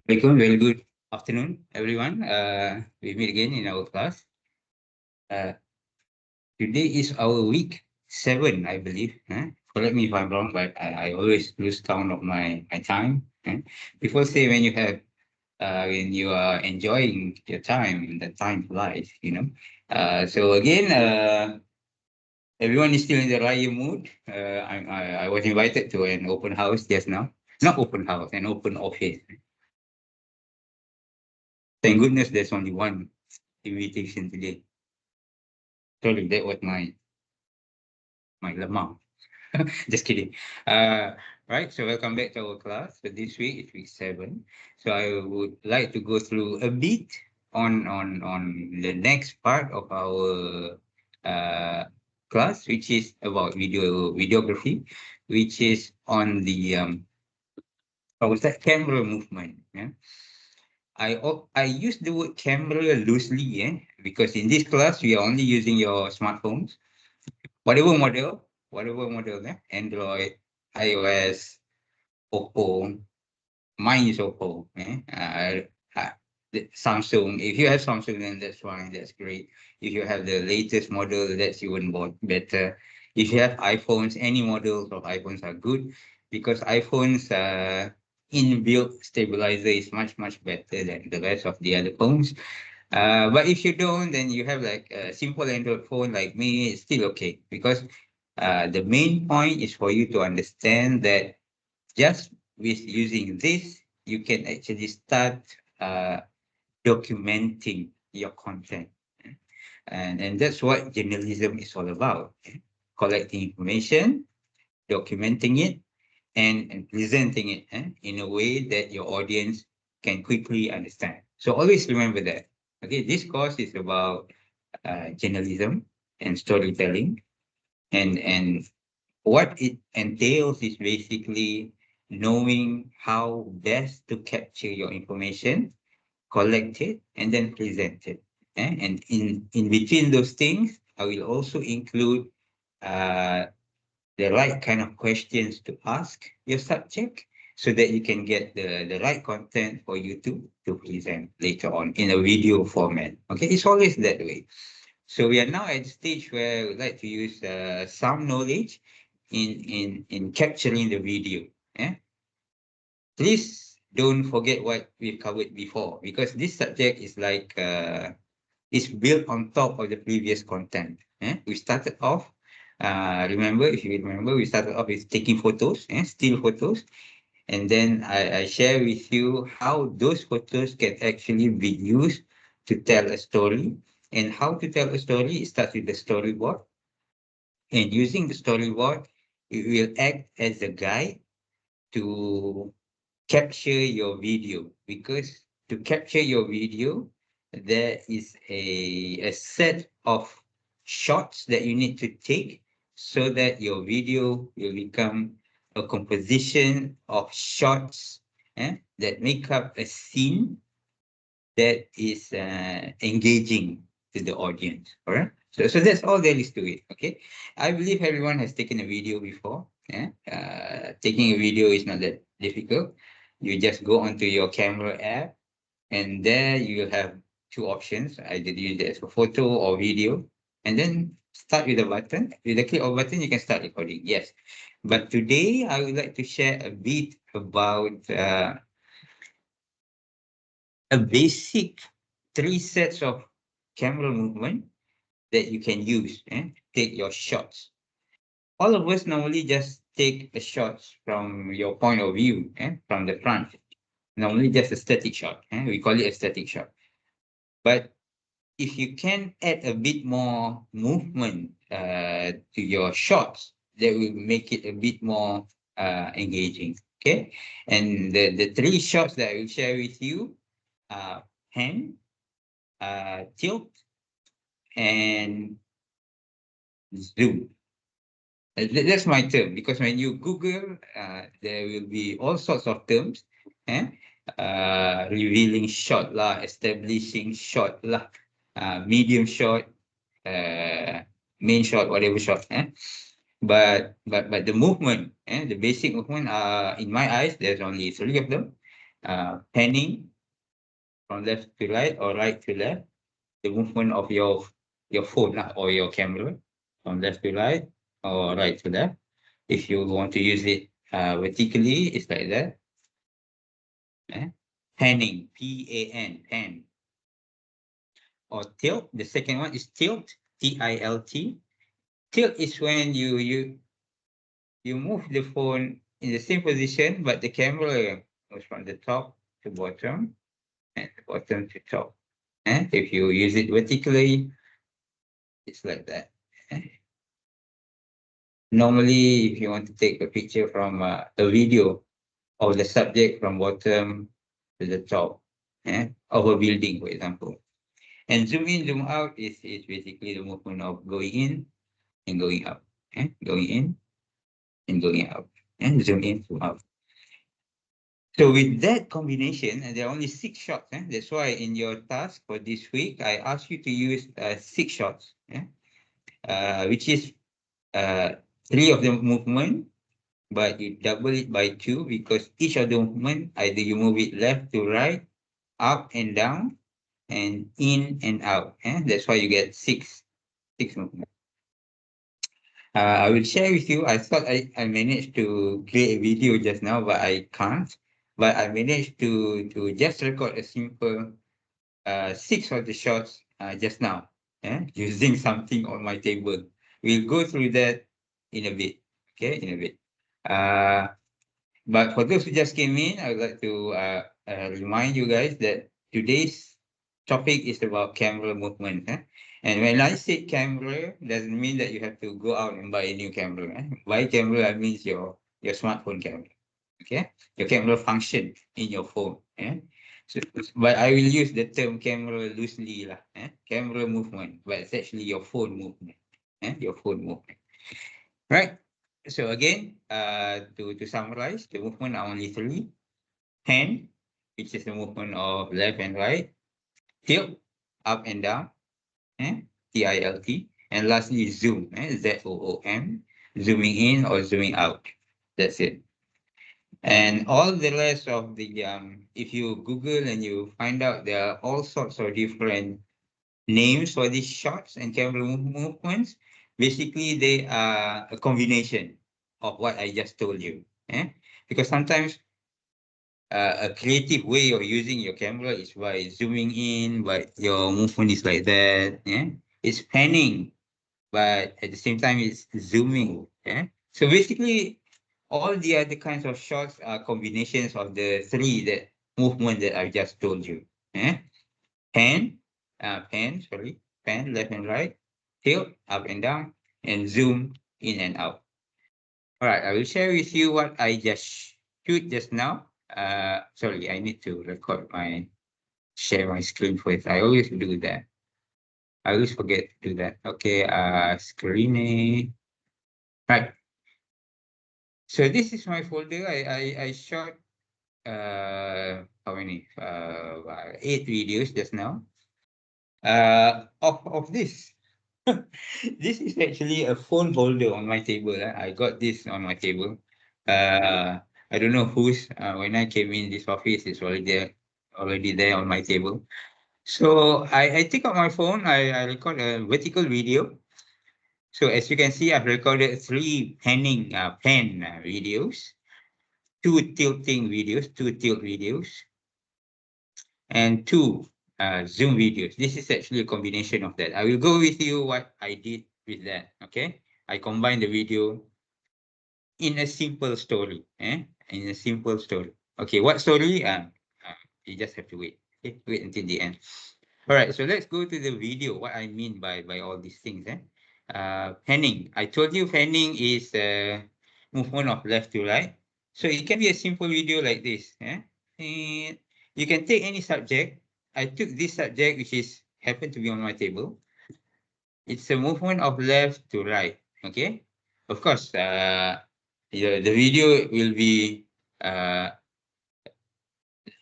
Very good afternoon, everyone. We meet again in our class. Uh, Today is our week 7, I believe. Correct me if I'm wrong, but I always lose count of my time. People say when you are enjoying your time, the time flies. So again, everyone is still in the Raya mood. I was invited to an open house just now. Not open house, an open office. Thank goodness there's only one invitation today. Sorry, that was my lemang. Just kidding. Uh, right. So welcome back to our class. So this week is week 7. So I would like to go through a bit on the next part of our uh, class, which is about videography, which is on the I was that camera movement. Yeah. I use the word camera loosely, because in this class we are only using your smartphones, whatever model, Android, iOS, Oppo. Mine is Oppo. The Samsung. If you have Samsung, then that's fine. That's great. If you have the latest model, that's even better. If you have iPhones, any models of iPhones are good because iPhones inbuilt stabilizer is much better than the rest of the other phones. But if you don't, then you have like a simple Android phone like me, it's still okay because the main point is for you to understand that just with using this, you can actually start uh, documenting your content. And that's what journalism is all about. Collecting information, documenting it, and presenting it in a way that your audience can quickly understand. So always remember that. Okay, this course is about journalism and storytelling, and what it entails is basically knowing how best to capture your information, collect it, and then present it. And in between those things, I will also include uh, the right kind of questions to ask your subject so that you can get the right content for you to present later on in a video format. Okay, it's always that way. So we are now at the stage where we like to use some knowledge in capturing the video. Eh? Please don't forget what we've covered before because this subject is like is built on top of the previous content. We started off. Remember, if you remember, we started off with taking photos, still photos, and then I share with you how those photos can actually be used to tell a story. And how to tell a story, it starts with the storyboard. And using the storyboard, it will act as a guide to capture your video. Because to capture your video, there is a set of shots that you need to take so that your video will become a composition of shots that make up a scene that is engaging to the audience. All right. So that's all there is to it. Okay. I believe everyone has taken a video before. Yeah. Taking a video is not that difficult. You just go onto your camera app, and there you will have two options. Either use it as a photo or video, and then start with a button. With a click of a button, you can start recording. Yes. But today I would like to share a bit about a basic three sets of camera movement that you can use to take your shots. All of us normally just take a shots from your point of view, from the front. Normally just a static shot. We call it a static shot. But if you can add a bit more movement to your shots, that will make it a bit more engaging. Okay. And the three shots that I will share with you are hand, tilt, and zoom. That's my term because when you Google, there will be all sorts of terms, eh? Revealing shot lah, establishing shot lah, medium shot, uh, main shot, whatever shot. But the movement, the basic movement, in my eyes, there's only three of them. panning from left to right or right to left, the movement of your phone or your camera from left to right or right to left. If you want to use it vertically, it's like that. Panning, P-A-N, pan. Or tilt. The second one is tilt, T-I-L-T. Tilt is when you move the phone in the same position, but the camera goes from the top to bottom and the bottom to top. If you use it vertically, it's like that. Normally, if you want to take a picture from a video of the subject from bottom to the top of a building, for example. And zoom in, zoom out is basically the movement of going in and going out. Going in and going out. And zoom in, zoom out. So with that combination, and there are only 6 shots. That's why in your task for this week, I asked you to use 6 shots, which is 3 of the movement, but you double it by 2 because each of the movement, either you move it left to right, up and down, and in and out. That's why you get 6 movements. I will share with you. I thought I managed to create a video just now, but I can't. But I managed to just record a simple 6 of the shots just now, using something on my table. We'll go through that in a bit. Okay, in a bit. But for those who just came in, I would like to remind you guys that today's topic is about camera movement. And when I say camera, doesn't mean that you have to go out and buy a new camera. Buy camera means your smartphone camera. Okay, your camera function in your phone. So, but I will use the term camera loosely lah. Camera movement, but it's actually your phone movement. Your phone movement. Right. So again, to summarize, the movement are only 3. Hand, which is the movement of left and right. Tilt, up and down, T-I-L-T. And lastly, zoom, Z-O-O-M, zooming in or zooming out. That's it. And all the rest of the, if you Google and you find out there are all sorts of different names for these shots and camera movements. Basically, they are a combination of what I just told you. Because sometimes a creative way of using your camera is by zooming in, but your movement is like that. It's panning, but at the same time, it's zooming. So basically, all the other kinds of shots are combinations of the 3 that movement that I just told you. Pan, pan left and right, tilt up and down, and zoom in and out. All right, I will share with you what I just shoot just now. Sorry, I need to share my screen first. I always do that. I always forget to do that. Okay, screening. Right. So this is my folder. I shot how many? 8 videos just now. Of this. This is actually a phone holder on my table. I got this on my table. I don't know whose. When I came in this office, it's already there on my table. So I take out my phone. I record a vertical video. So as you can see, I've recorded 3 panning pan videos, 2 tilting videos, 2 tilt videos, and 2 Zoom videos. This is actually a combination of that. I will go with you what I did with that. Okay, I combine the video in a simple story. In a simple story. Okay, what story? You just have to wait. Okay, wait until the end. All right, so let's go to the video. What I mean by all these things. Panning. I told you panning is movement of left to right. So it can be a simple video like this. And you can take any subject. I took this subject, which is happened to be on my table. It's a movement of left to right. Okay. Of course, the video will be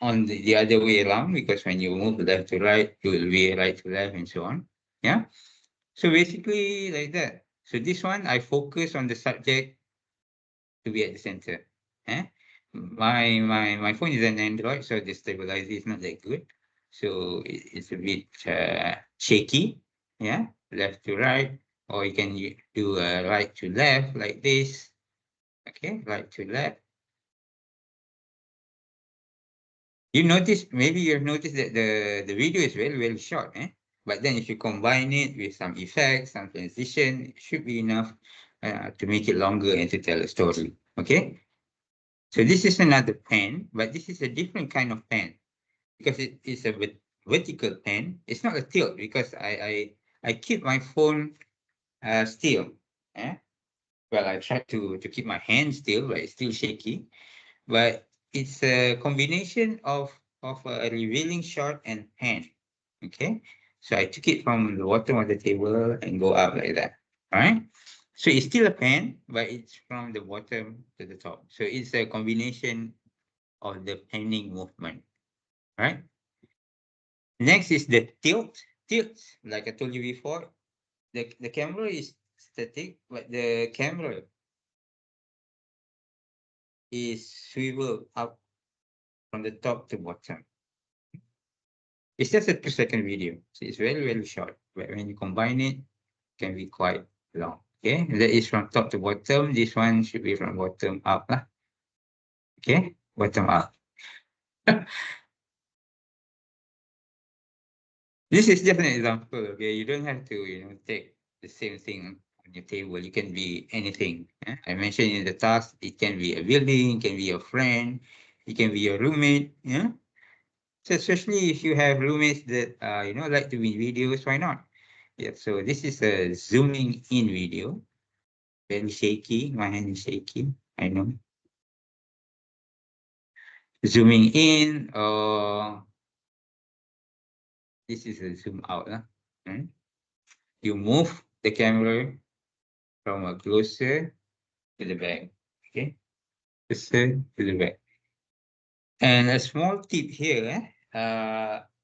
on the other way around because when you move left to right, it will be right to left and so on. Yeah. So basically like that. So this one, I focus on the subject to be at the center. my phone is an Android, so the stabilizer is not that good. So it's a bit shaky. Yeah, left to right, or you can do right to left like this. Okay, right to left. You notice, maybe you've noticed that the video is very short, eh? But then if you combine it with some effects, some transition, it should be enough to make it longer and to tell a story. Okay. So this is another pen, but this is a different kind of pen because it is a vertical pen. It's not a tilt because I keep my phone still. Eh? Well, I try to keep my hand still, but it's still shaky. But it's a combination of a revealing shot and hand. Okay, so I took it from the bottom of the table and go up like that. All right. So it's still a pen, but it's from the bottom to the top. So it's a combination of the penning movement. Right. Next is the tilt. Tilt, like I told you before, the camera is static, but the camera is swivel up from the top to bottom. It's just a 2-second video, so it's very short. But when you combine it, can be quite long. Okay, that is from top to bottom. This one should be from bottom up lah. Okay, bottom up. This is just an example. Okay, you don't have to take the same thing on your table. It can be anything. I mentioned in the task, it can be a building, it can be a friend, it can be your roommate. Yeah. So especially if you have roommates that like to win videos, why not? Yeah. So this is a zooming in video. Very shaky. My hand is shaky. I know. Zooming in, this is a zoom out. Hmm? You move the camera from a closer to the back. Okay, closer to the back. And a small tip here,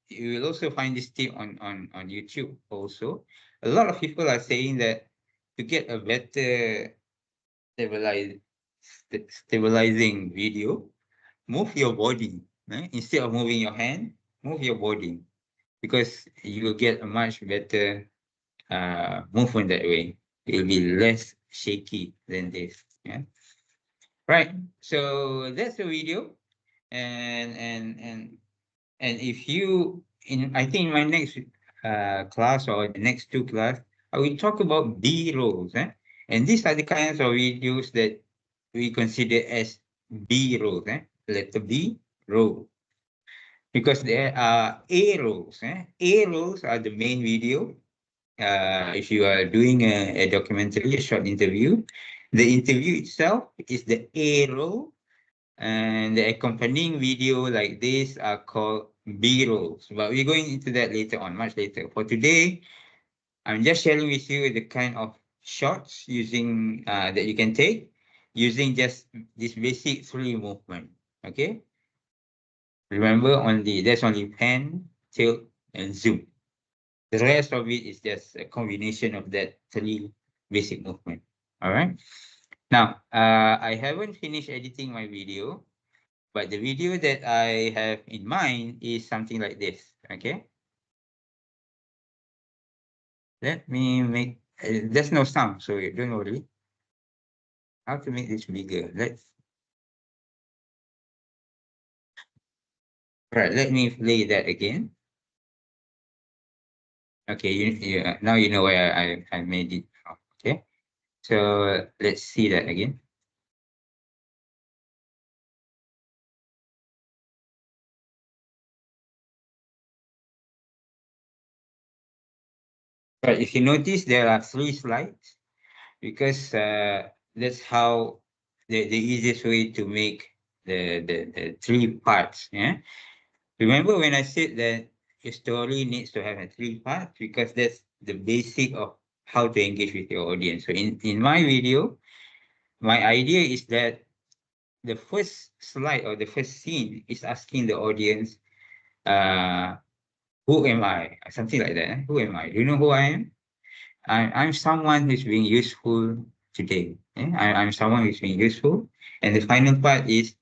you will also find this tip on YouTube also. A lot of people are saying that to get a better stabilize, stabilizing video, move your body. Instead of moving your hand, move your body because you will get a much better movement that way. It will be less shaky than this. Yeah. Right. So that's the video. And if you I think in my next class or the next two class, I will talk about B rolls. And these are the kinds of videos that we consider as B rolls. Letter B roll. Because there are A rolls. A rolls are the main video. If you are doing a documentary, a short interview, the interview itself is the A roll, and the accompanying video like this are called B rolls. But we're going into that later on, much later. For today, I'm just sharing with you the kind of shots using that you can take using just this basic three movement. Okay, remember there's only pan, tilt, and zoom. The rest of it is just a combination of that three basic movement. All right. Now, I haven't finished editing my video, but the video that I have in mind is something like this. Okay. Let me make, there's no sound, so don't worry. How to make this bigger? Let me play that again. Okay, now you know where I made it from. Okay. So let's see that again. Right, if you notice, there are 3 slides because that's how the easiest way to make the 3 parts. Yeah. Remember when I said that your story needs to have a 3 parts because that's the basic of how to engage with your audience. So in my video, my idea is that the first slide or the first scene is asking the audience, uh, who am I? Something like that. Who am I? Do you know who I am? I'm someone who's being useful today. I'm someone who's being useful. And the final part is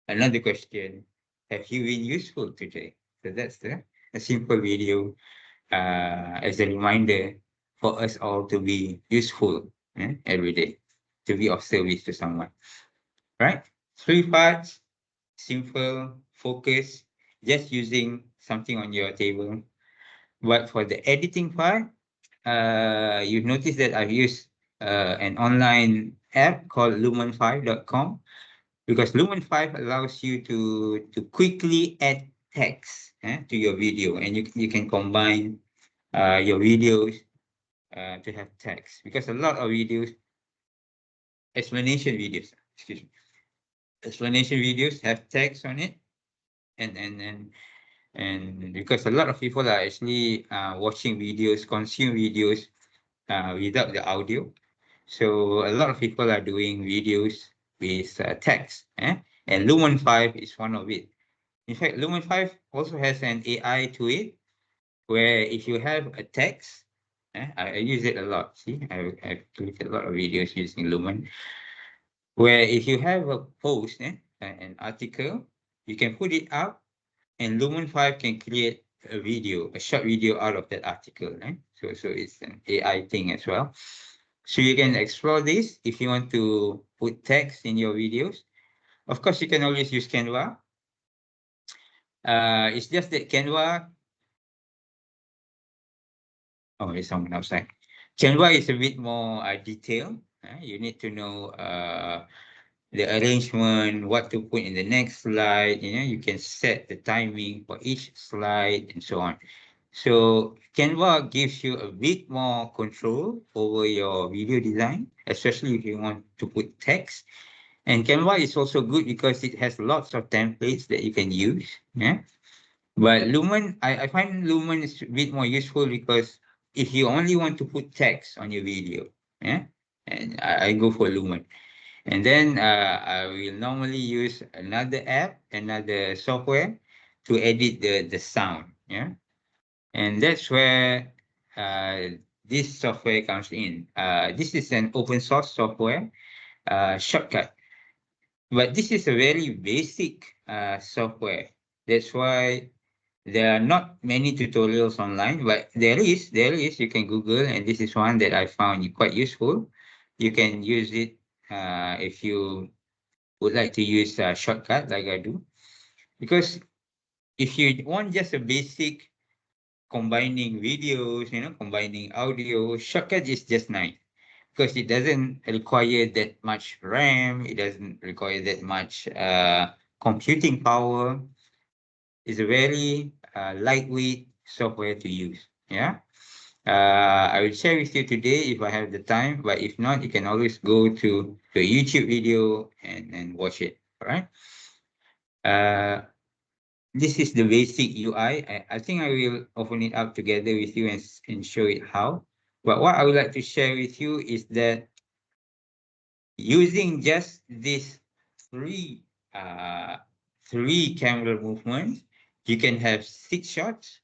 Another question: have you been useful today? So that's a simple video as a reminder for us all to be useful every day, to be of service to someone. Right? Three parts: simple, focus, just using something on your table. But for the editing part, you've noticed that I've used an online app called lumen5.com, because Lumen 5 allows you to quickly add text to your video, and you can combine your videos to have text, because a lot of videos, explanation videos, excuse me, explanation videos have text on it, and and and and because a lot of people are actually watching videos, consume videos without the audio. So a lot of people are doing videos with text, and Lumen 5 is one of it. In fact, Lumen 5 also has an AI to it, where if you have a text, I use it a lot. See, I've created a lot of videos using Lumen, where if you have a post, an article, you can put it up, and Lumen 5 can create a video, a short video out of that article. So it's an AI thing as well. So you can explore this if you want to put text in your videos. Of course, you can always use Canva. It's just that Canva, oh, there's someone outside. Canva is a bit more detailed. You need to know the arrangement, what to put in the next slide. You can set the timing for each slide and so on. So Canva gives you a bit more control over your video design, especially if you want to put text. And Canva is also good because it has lots of templates that you can use. Yeah. But Lumen, I find Lumen is a bit more useful because if you only want to put text on your video, yeah, and I go for Lumen. And then I will normally use another app, another software to edit the sound. Yeah. And that's where this software comes in. This is an open source software shortcut, but this is a very basic software. That's why there are not many tutorials online, but there is. You can Google, and this is one that I found quite useful. You can use it if you would like to use a shortcut like I do. Because if you want just a basic combining videos, combining audio, shortcut is just nice because it doesn't require that much RAM. It doesn't require that much computing power. It's a very lightweight software to use. Yeah. I will share with you today if I have the time, but if not, you can always go to the YouTube video and watch it. All right. Uh, this is the basic UI. I think I will open it up together with you and show it how. But what I would like to share with you is that using just these three uh, three camera movements, you can have 6 shots.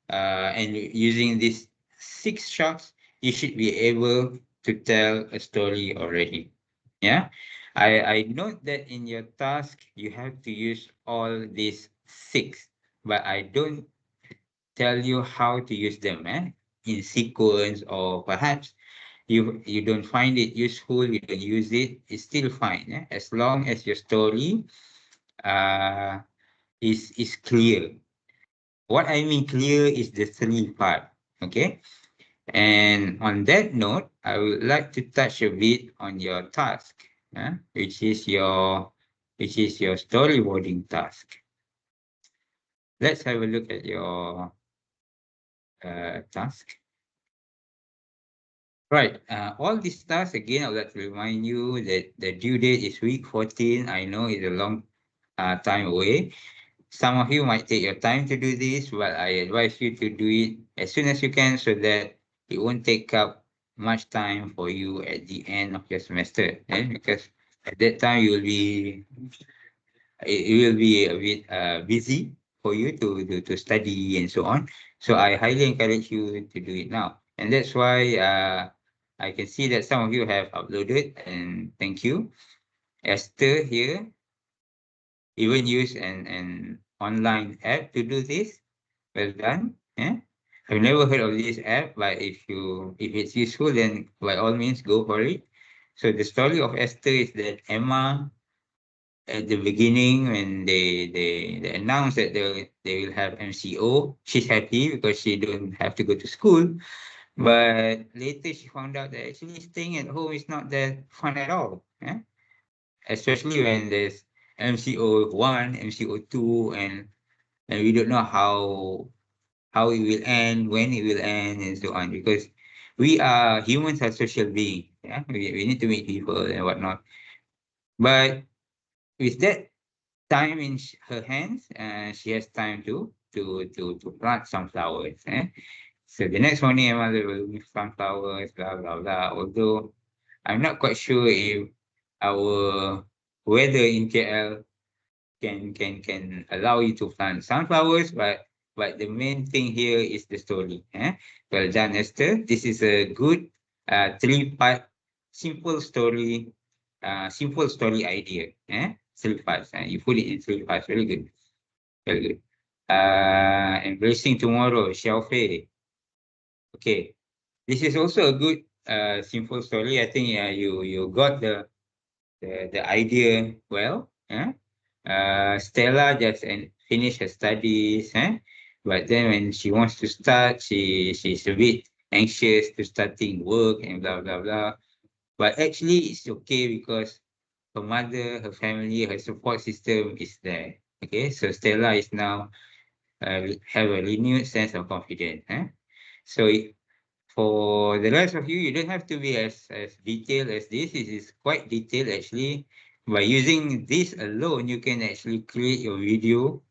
And using these 6 shots, you should be able to tell a story already. Yeah. I note that in your task, you have to use all these 6, but I don't tell you how to use them in sequence, or perhaps you don't find it useful, you don't use it, it's still fine. As long as your story uh, is clear. What I mean clear is the three part. Okay. And on that note, I would like to touch a bit on your task, which is your storyboarding task. Let's have a look at your task. Right. All these tasks, again, I would like to remind you that the due date is week 14. I know it's a long time away. Some of you might take your time to do this, but I advise you to do it as soon as you can so that it won't take up much time for you at the end of your semester. Because at that time it will be a bit busy for you to study and so on. So I highly encourage you to do it now. And that's why I can see that some of you have uploaded, and thank you. Esther here, even use an online app to do this. Well done. Yeah. I've never heard of this app, but if it's useful, then by all means go for it. So the story of Esther is that Emma, at the beginning, when they announced that they will have MCO, she's happy because she don't have to go to school. But later she found out that actually staying at home is not that fun at all. Yeah? Especially when there's MCO one, MCO two, and we don't know how it will end, when it will end, and so on. Because humans are social beings. Yeah, we need to meet people and whatnot. But with that time in her hands, she has time to plant some flowers. Eh? So the next morning, my mother will give sunflowers, blah blah blah. Although I'm not quite sure if our weather in KL can allow you to plant sunflowers, but the main thing here is the story. Eh? Well done, Esther. This is a good three-part simple story idea. Eh? Three parts. You put it in three parts. Very good. Very good. Embracing tomorrow, Xiaofei. Okay. This is also a good simple story. I think you got the idea well. Eh? Stella just finished her studies, eh? But then when she wants to start, she's a bit anxious to starting work and blah blah blah. But actually, it's okay because her mother, her family, her support system is there. Okay, so Stella is now have a renewed sense of confidence. Eh? So for the rest of you, you don't have to be as detailed as this. It is quite detailed actually. By using this alone, you can actually create your video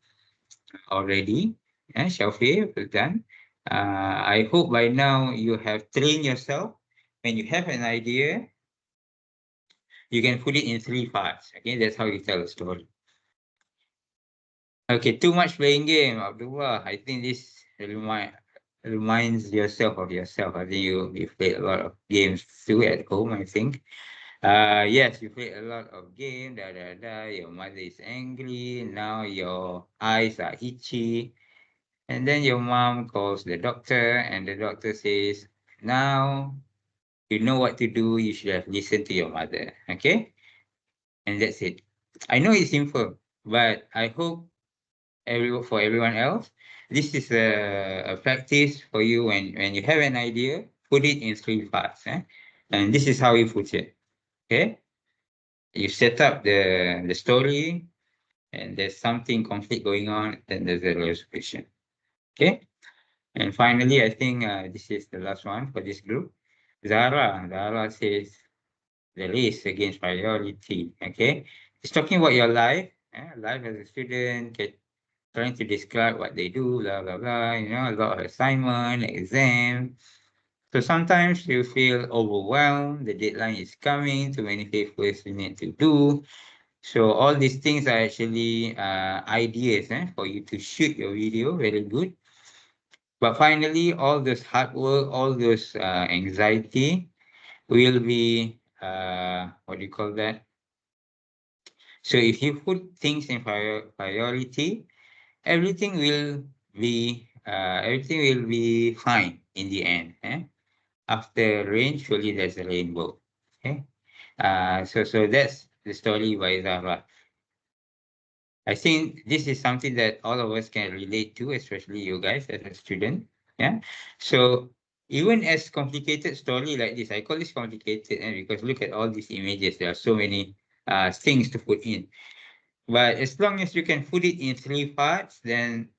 already. Yeah, Xiaofei, well done. I hope by now you have trained yourself. When you have an idea, you can put it in three parts. Okay, that's how you tell a story. Okay, too much playing game, Abdullah. I think this reminds yourself of yourself. I think you played a lot of games too at home, I think. Yes, you played a lot of game, da da da. Your mother is angry. Now your eyes are itchy. And then your mom calls the doctor, and the doctor says, now you know what to do. You should have listened to your mother. Okay? And that's it. I know it's simple, but I hope for everyone else, this is a practice for you when you have an idea, put it in three parts. Eh? And this is how you put it. Okay? You set up the story, and there's something conflict going on, then there's a resolution. Okay? And finally, I think this is the last one for this group. Zara says the race against priority. Okay, it's talking about your life, life as a student, trying to describe what they do, blah blah blah. You know, a lot of assignment, exam. So sometimes you feel overwhelmed. The deadline is coming. Too many papers you need to do. So all these things are actually ideas for you to shoot your video. Very good. But finally, all this hard work, all this anxiety will be, what do you call that? So if you put things in priority, everything will be fine in the end. Eh? After rain, surely there's a rainbow. Okay. So that's the story by Zahra. I think this is something that all of us can relate to, especially you guys as a student. Yeah. So even as complicated story like this, I call this complicated because look at all these images. There are so many things to put in. But as long as you can put it in three parts, then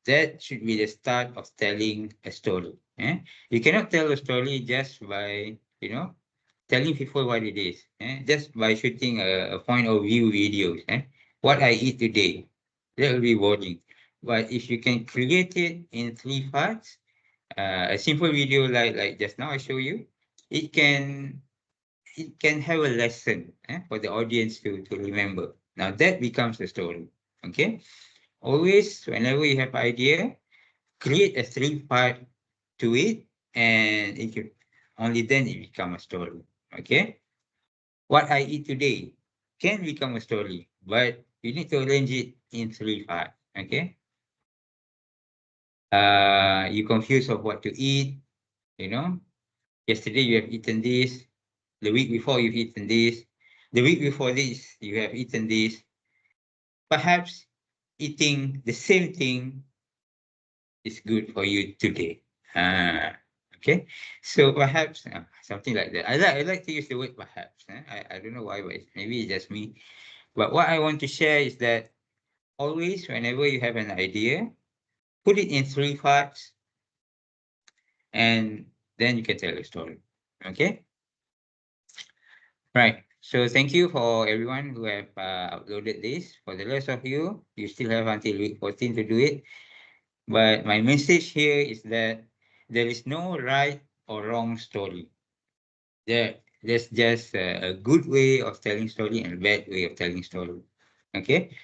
that should be the start of telling a story. You cannot tell a story just by, telling people what it is, just by shooting a point of view videos. What I eat today, that will be boring. But if you can create it in three parts, a simple video like just now I show you, it can it can have a lesson for the audience to remember. Now that becomes a story. Okay. Always, whenever you have idea, create a three part to it, and only then it become a story. Okay. What I eat today can become a story, but you need to arrange it in 3 parts. Okay. You confused of what to eat. You know, yesterday you have eaten this. The week before you've eaten this. The week before this you have eaten this. Perhaps eating the same thing is good for you today. Uh, okay, so perhaps something like that. I like to use the word perhaps. I don't know why, but maybe it's just me. But what I want to share is that always, whenever you have an idea, put it in 3 parts, and then you can tell a story. Okay, right. So thank you for everyone who have uploaded this. For the rest of you, you still have until week 14 to do it. But my message here is that there is no right or wrong story. There's just a good way of telling story and a bad way of telling story. Okay,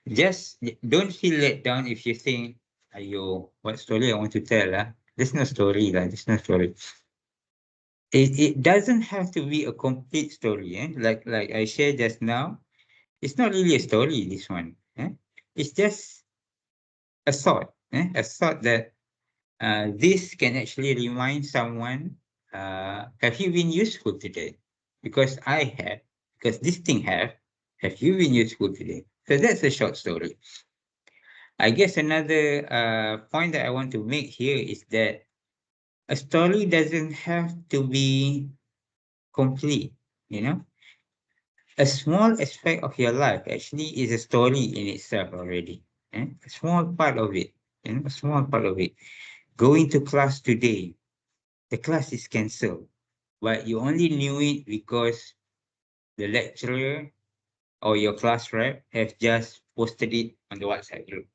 just don't feel let down if you think, "Ayo, what story I want to tell? There's no story, There's no story." It doesn't have to be a complete story. Like I shared just now, it's not really a story. This one, it's just a thought. A thought that this can actually remind someone, have you been useful today? Because I have, because this thing have you been useful today? So that's a short story. I guess another point that I want to make here is that a story doesn't have to be complete, you know? A small aspect of your life actually is a story in itself already. A small part of it, a small part of it. Going to class today, the class is cancelled, but you only knew it because the lecturer or your class rep have just posted it on the WhatsApp group.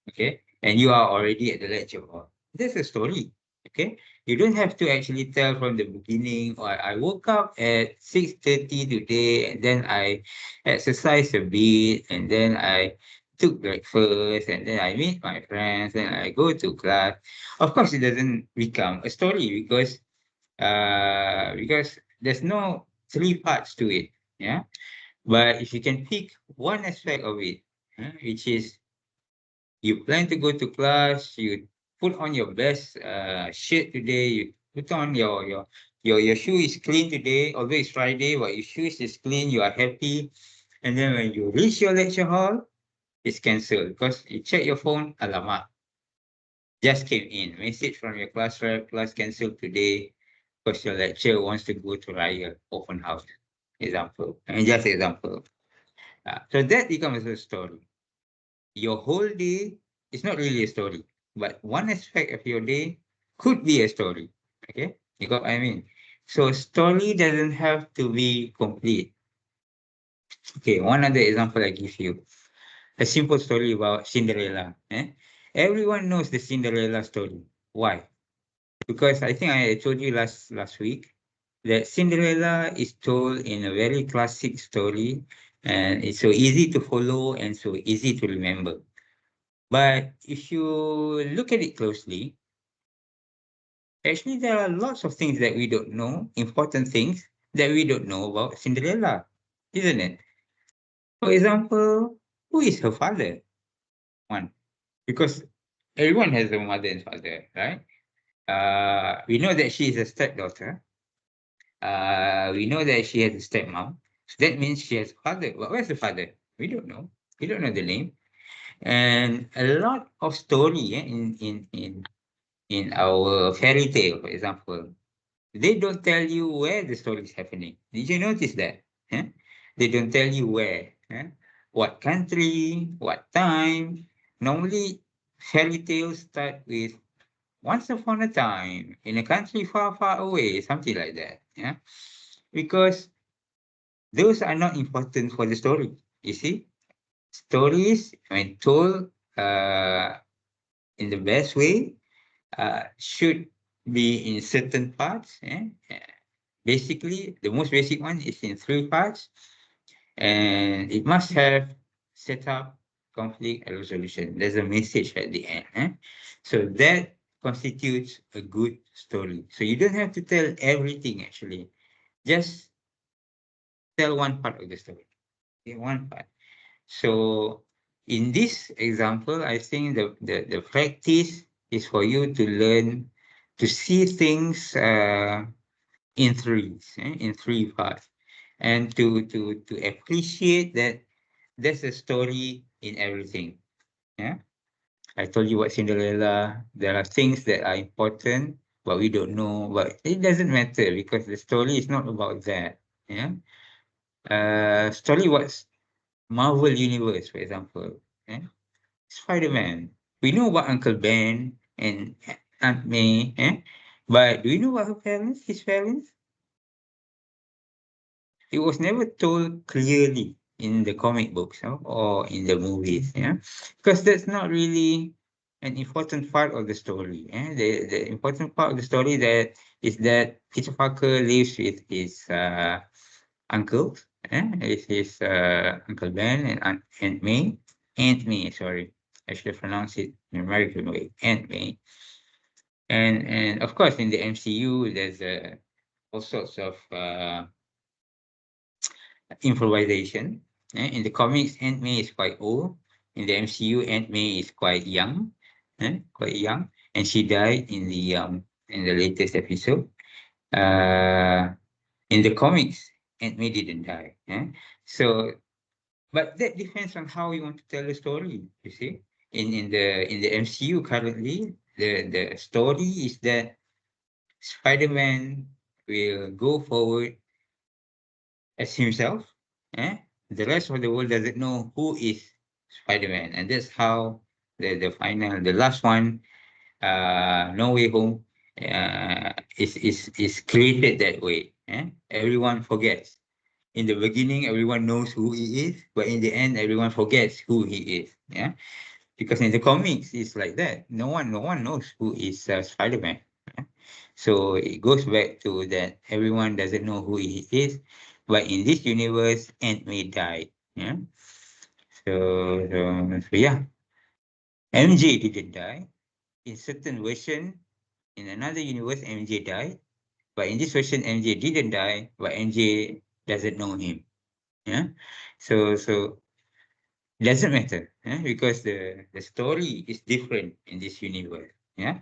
Okay, and you are already at the lecture hall. That's a story. Okay, you don't have to actually tell from the beginning. Or I woke up at 6:30 today, and then I exercised a bit, and then I took breakfast, and then I meet my friends, and I go to class. Of course, it doesn't become a story because there's no 3 parts to it. Yeah, but if you can pick one aspect of it, which is you plan to go to class, you put on your best shirt today, you put on your shoe is clean today, although it's Friday, but your shoes is clean, you are happy. And then when you reach your lecture hall, it's cancelled because you check your phone, alamak, just came in. Message from your class rep, class cancelled today because your lecturer wants to go to Raya open house. Example. And just example. So that becomes a story. Your whole day is not really a story, but one aspect of your day could be a story. Okay, you got what I mean? So story doesn't have to be complete. Okay, one other example I give you. A simple story about Cinderella. Everyone knows the Cinderella story. Why? Because I think I told you last week that Cinderella is told in a very classic story, and it's so easy to follow and so easy to remember. But if you look at it closely, actually there are lots of things that we don't know, important things that we don't know about Cinderella, isn't it? For example, who is her father? One, because everyone has a mother and father, right? We know that she is a stepdaughter. We know that she has a stepmom. So that means she has a father. But where's the father? We don't know. We don't know the name. And a lot of story in our fairy tale, for example, they don't tell you where the story is happening. Did you notice that? Huh? They don't tell you where, what country, what time. Normally, fairy tales start with once upon a time in a country far, far away, something like that. Yeah, because those are not important for the story. You see, stories when told in the best way should be in certain parts. Basically, the most basic one is in 3 parts, and it must have setup, conflict, and resolution. There's a message at the end. So that constitutes a good story. So you don't have to tell everything actually. Just tell one part of the story. Okay, one part. So in this example, I think the practice is for you to learn to see things in threes, in three parts, and to appreciate that there's a story in everything. Yeah, I told you what Cinderella. There are things that are important, but we don't know. But it doesn't matter because the story is not about that. Yeah, story what's Marvel Universe, for example. Yeah? Spider-Man. We know about Uncle Ben and Aunt May, but do you know about her parents, his parents? It was never told clearly in the comic books, or in the movies, yeah, because that's not really an important part of the story. The important part of the story that is that Peter Parker lives with his uncles, with his Uncle Ben and Aunt May. Sorry, I should have pronounced it in American way, Aunt May. And of course, in the MCU, there's all sorts of improvisation. In the comics, Aunt May is quite old. In the MCU, Aunt May is quite young, and she died in the latest episode. Uh, in the comics, Aunt May didn't die. So, but that depends on how you want to tell the story. You see, in the MCU currently, the story is that Spider-Man will go forward as himself. Eh? The rest of the world doesn't know who is Spider-Man, and that's how the last one, No Way Home, is created that way. Everyone forgets. In the beginning, everyone knows who he is, but in the end, everyone forgets who he is. Yeah, because in the comics, it's like that. No one knows who is Spider-Man. So it goes back to that everyone doesn't know who he is, but in this universe, Aunt May died. Yeah. So yeah, MJ didn't die. In certain version, in another universe, MJ died. But in this version, MJ didn't die, but MJ doesn't know him. Yeah. So it doesn't matter, because the story is different in this universe. Yeah.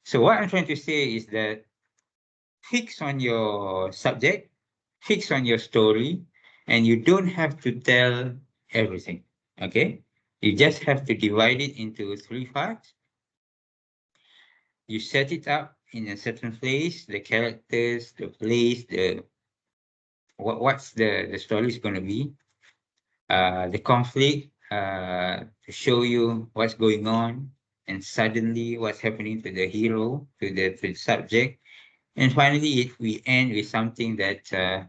So what I'm trying to say is that fix on your subject, fix on your story, and you don't have to tell everything. Okay? You just have to divide it into three parts. You set it up in a certain place, the characters, the place, what's the story is going to be, the conflict, to show you what's going on, and suddenly what's happening to the hero, to the subject. And finally, we end with something that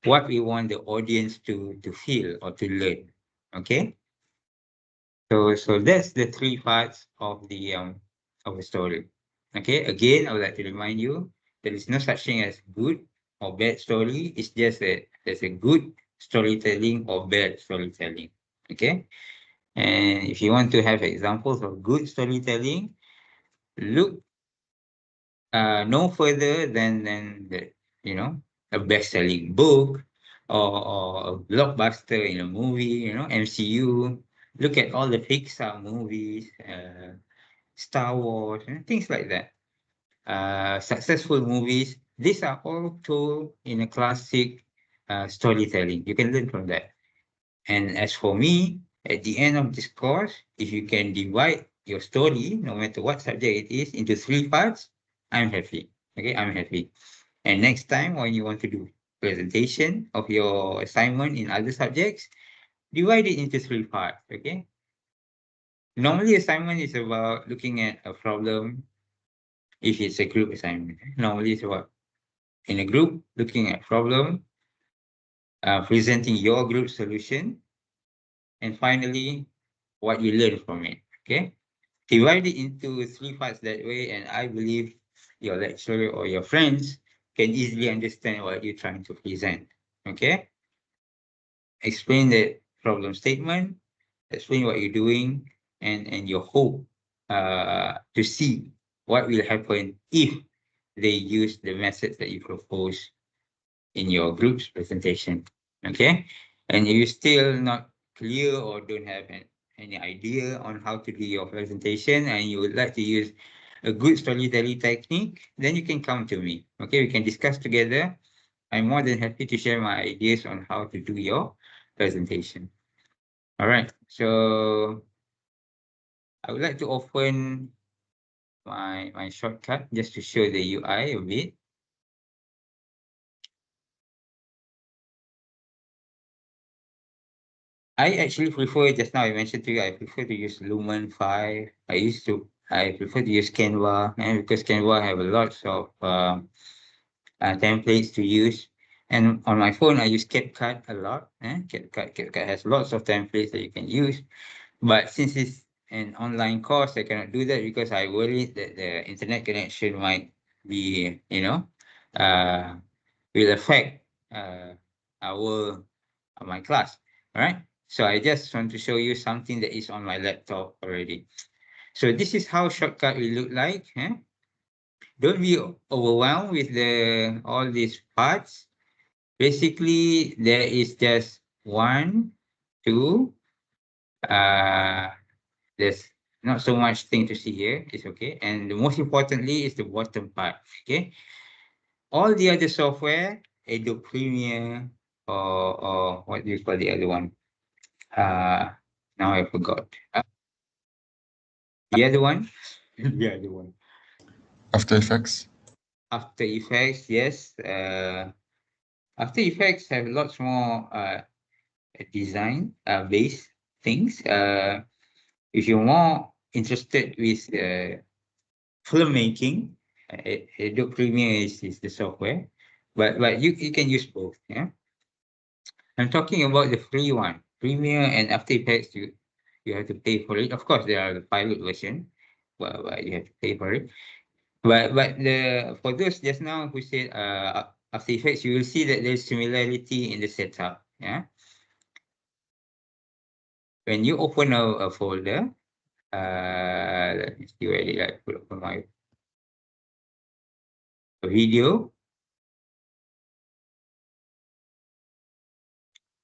what we want the audience to feel or to learn. Okay, so that's the three parts of the story. Okay, again, I would like to remind you there is no such thing as good or bad story. It's just that there's a good storytelling or bad storytelling. Okay, and if you want to have examples of good storytelling, look no further than the, a best-selling book, or a blockbuster in a movie, MCU. Look at all the Pixar movies, Star Wars, things like that. Successful movies. These are all told in a classic storytelling. You can learn from that. And as for me, at the end of this course, if you can divide your story, no matter what subject it is, into three parts, I'm happy. Okay, I'm happy. And next time when you want to do presentation of your assignment in other subjects, divide it into three parts. Okay. Normally assignment is about looking at a problem if it's a group assignment. Normally it's about in a group looking at problem, presenting your group solution, and finally what you learn from it. Okay. Divide it into three parts that way, and I believe your lecturer or your friends can easily understand what you're trying to present. Okay? Explain the problem statement, explain what you're doing, and your hope to see what will happen if they use the methods that you propose in your group's presentation. Okay? And if you're still not clear or don't have any idea on how to do your presentation and you would like to use a good storytelling technique, then you can come to me. Okay, we can discuss together. I'm more than happy to share my ideas on how to do your presentation. All right, so I would like to open my shortcut just to show the UI a bit. I actually prefer, just now I mentioned to you, I prefer to use Lumen 5. I prefer to use Canva, and because Canva have a lot of templates to use. And on my phone, I use CapCut a lot. CapCut has lots of templates that you can use. But since it's an online course, I cannot do that because I worry that the internet connection might be, uh, will affect our my class. All right. So I just want to show you something that is on my laptop already. So this is how shortcut will look like. Don't be overwhelmed with the all these parts. Basically, there is just one, two. There's not so much thing to see here. It's okay. And the most importantly is the bottom part. Okay. All the other software, Adobe Premiere or what do you call the other one? Uh, Now I forgot. The other one, the other one. After Effects. After Effects, yes. After Effects have lots more design based things. If you're more interested with filmmaking, Adobe Premiere is the software, but you can use both. Yeah, I'm talking about the free one, Premiere and After Effects. You have to pay for it. Of course, there are the pilot version, but you have to pay for it. But the for those just now who said After Effects, you will see that there's similarity in the setup. Yeah, when you open a folder, let me see where did I put up my video.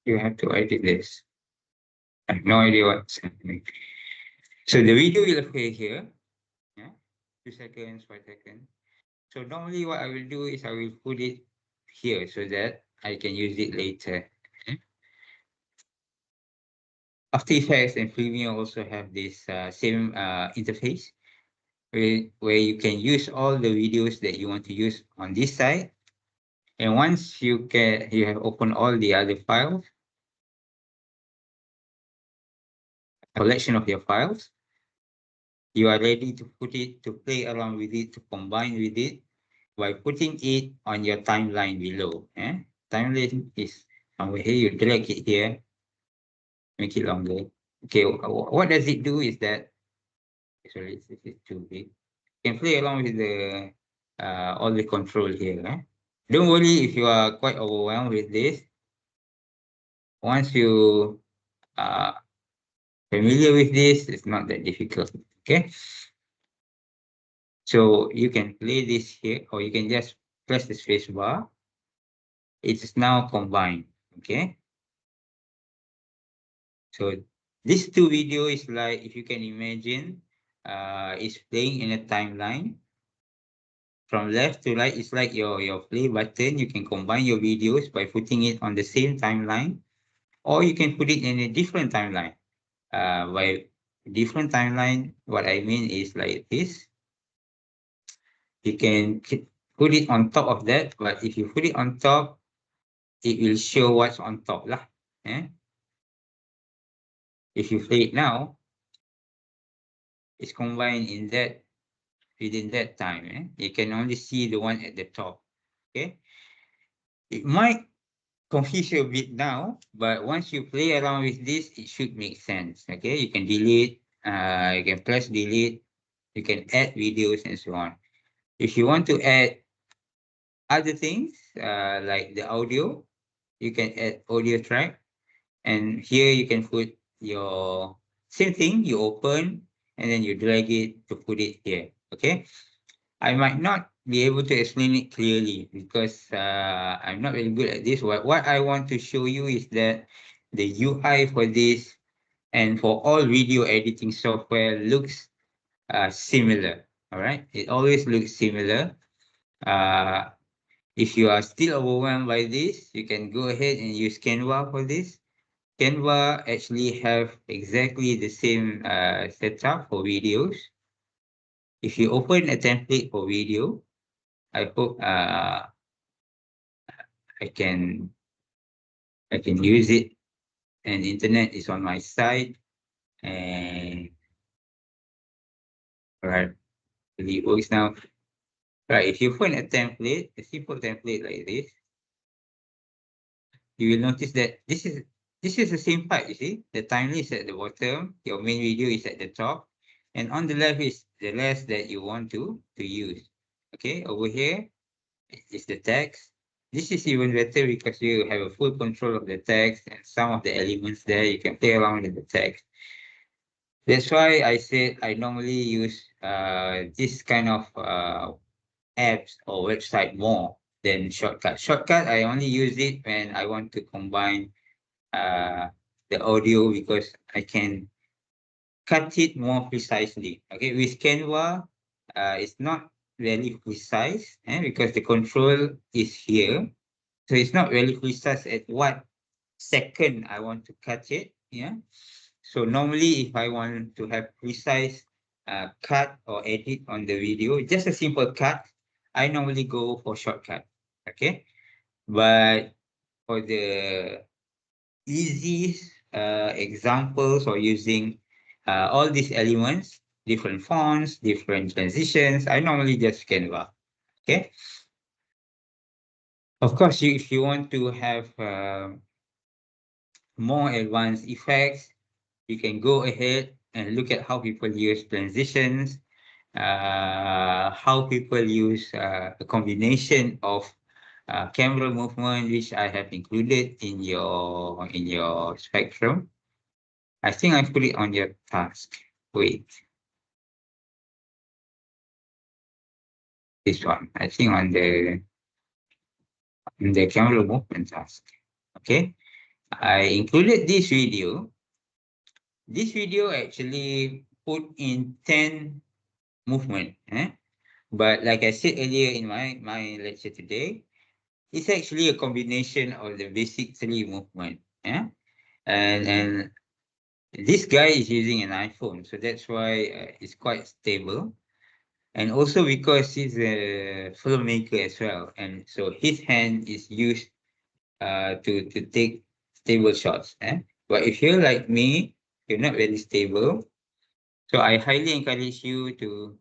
You have to edit this. I have no idea what's happening. So the video will appear here. Yeah, 2 seconds, 5 seconds. So normally what I will do is I will put it here so that I can use it later. After Effects and Premiere also have this same interface where you can use all the videos that you want to use on this side. And once you have opened all the other files, collection of your files, you are ready to put it to play around with it, to combine with it by putting it on your timeline below. Timeline is somewhere here, you drag it here, make it longer. Okay, what does it do is that, sorry, this is too big. You can play along with the all the control here. Don't worry if you are quite overwhelmed with this. Once you are familiar with this, it's not that difficult. Okay, so you can play this here, or you can just press the space bar. It is now combined. Okay, so this two video is like, if you can imagine, is playing in a timeline. From left to right, it's like your play button. You can combine your videos by putting it on the same timeline, or you can put it in a different timeline. By different timeline, what I mean is like this. You can put it on top of that, but if you put it on top, it will show what's on top lah. Eh? If you play it now, it's combined in that within that time. You can only see the one at the top. Okay, it might confuse you a bit now, but once you play around with this, it should make sense. Okay, you can delete, you can press delete, you can add videos and so on. If you want to add other things like the audio, you can add audio track, and here you can put your same thing. You open and then you drag it to put it here. Okay, I might not be able to explain it clearly because I'm not very good at this. What I want to show you is that the UI for this, and for all video editing software looks similar. All right, it always looks similar. Uh, if you are still overwhelmed by this, you can go ahead and use Canva for this. Canva actually have exactly the same setup for videos. If you open a template for video, I hope I can I can use it, and internet is on my side, and all right, it works now. Right, if you find a simple template like this, you will notice that this is the same part. You see, the timeline is at the bottom, your main video is at the top, and on the left is the rest that you want to use. Okay, over here is the text. This is even better because you have a full control of the text and some of the elements there. You can play around with the text. That's why I said I normally use this kind of apps or website more than shortcut. Shortcut, I only use it when I want to combine uh, the audio because I can cut it more precisely. Okay, with Canva, it's not really precise because the control is here. So it's not really precise at what second I want to cut it. Yeah. So normally, if I want to have precise cut or edit on the video, just a simple cut, I normally go for shortcut. Okay. But for the easy examples or using all these elements, different fonts, different transitions, I normally just Canva. Okay. Of course, if you want to have more advanced effects, you can go ahead and look at how people use transitions, how people use a combination of camera movement, which I have included in your spectrum. I think I put it on your task. Wait, this one. I think on the camera movement task. Okay, I included this video. This video actually put in 10 movement. But like I said earlier in my lecture today, it's actually a combination of the basic three movement. Yeah. And this guy is using an iPhone, so that's why it's quite stable. And also because he's a filmmaker as well, and so his hand is used to take stable shots. But if you're like me, you're not very stable. So I highly encourage you to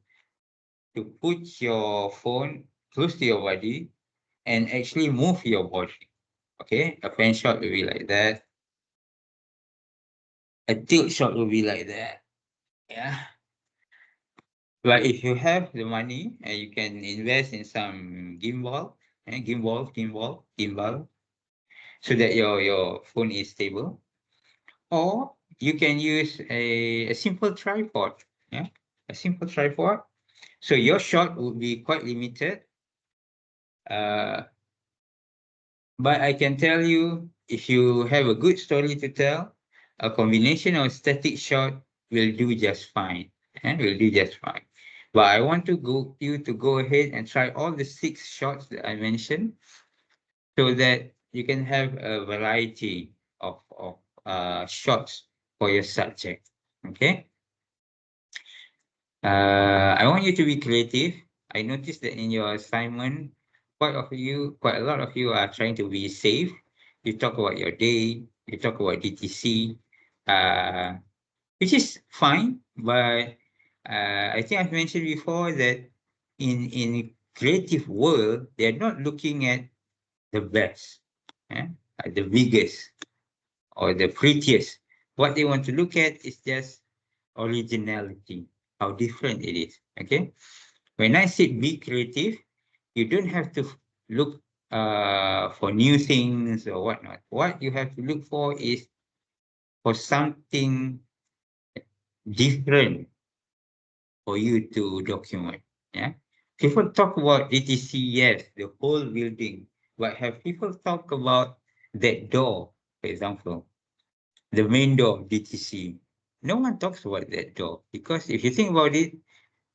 put your phone close to your body and actually move your body. Okay, a fan shot will be like that. A tilt shot will be like that. Yeah. But if you have the money and you can invest in some gimbal, so that your phone is stable. Or you can use a simple tripod. Yeah, a simple tripod. So your shot will be quite limited. Uh, but I can tell you, if you have a good story to tell, a combination of static shot will do just fine. Will do just fine. But I want you to go ahead and try all the 6 shots that I mentioned, so that you can have a variety of shots for your subject. Okay. I want you to be creative. I noticed that in your assignment, quite a lot of you are trying to be safe. You talk about your day, you talk about DTC, uh, which is fine. But I think I've mentioned before that in creative world, they're not looking at the best, eh? The biggest or the prettiest. What they want to look at is just originality, how different it is. Okay. When I say be creative, you don't have to look for new things or whatnot. What you have to look for is for something different for you to document. Yeah. People talk about DTC, yes, the whole building, but have people talk about that door, for example? the main door of DTC. No one talks about that door because if you think about it,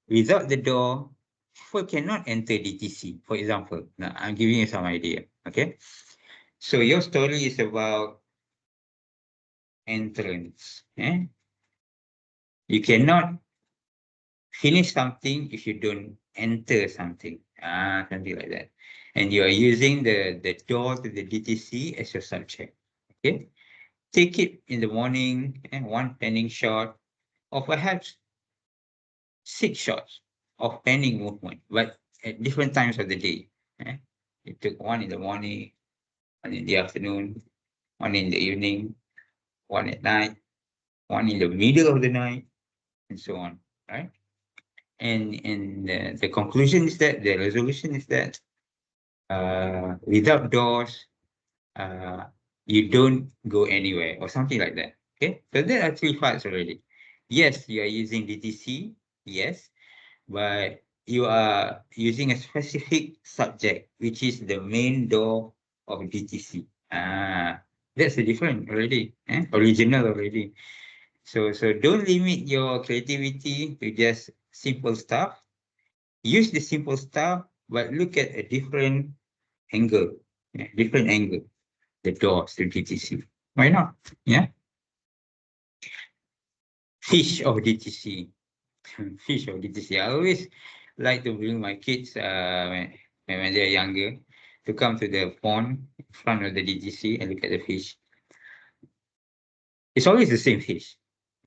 without the door, people cannot enter DTC. For example, now I'm giving you some idea. Okay, so your story is about entrance. You cannot finish something if you don't enter something. Something like that. And you are using the door to the DTC as your subject. Okay. Take it in the morning and one penning shot, or perhaps 6 shots of penning movement, but at different times of the day. You took one in the morning, one in the afternoon, one in the evening, one at night, one in the middle of the night, and so on. Right? And the conclusion is that the resolution is that without doors, uh, you don't go anywhere or something like that. Okay, so there are 3 parts already. Yes, you are using DTC. Yes, but you are using a specific subject, which is the main door of DTC. That's the difference already. Original already. So don't limit your creativity to just simple stuff. Use the simple stuff, but look at a different angle. Different angle. The doors to DTC. Why not? Yeah. Fish of DTC. Fish of DTC. I always like to bring my kids when they're younger to come to the pond in front of the DTC and look at the fish. It's always the same fish,